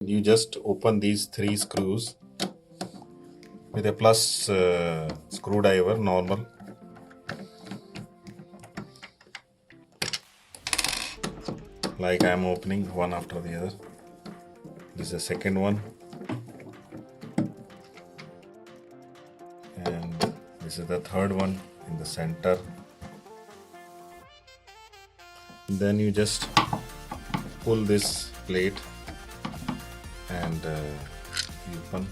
You just open these 3 screws with a plus screwdriver, normal. Like I am opening one after the other. This is the second one. And this is the third one in the center. Then you just pull this plate and you open.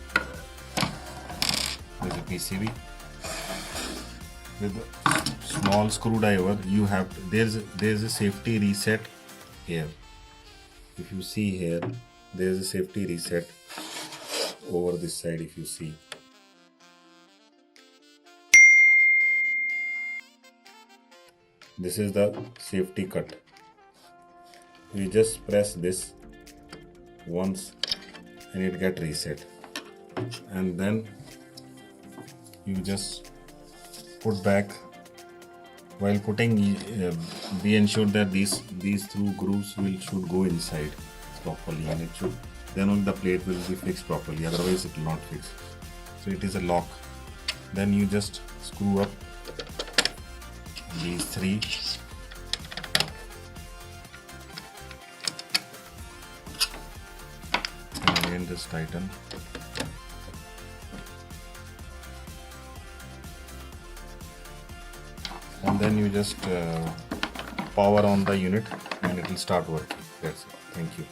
There's a PCB with a small screwdriver. You have to, there's a safety reset here. If you see here, there's a safety reset over this side. If you see, this is the safety cut. You just press this once and it get reset, and then you just put back. While putting, be ensured that these two grooves should go inside properly, and it should, then only the plate will be fixed properly, otherwise it will not fix. So it is a lock. Then you just screw up these 3. And again just tighten. And then you just power on the unit and it will start working. That's it. Thank you.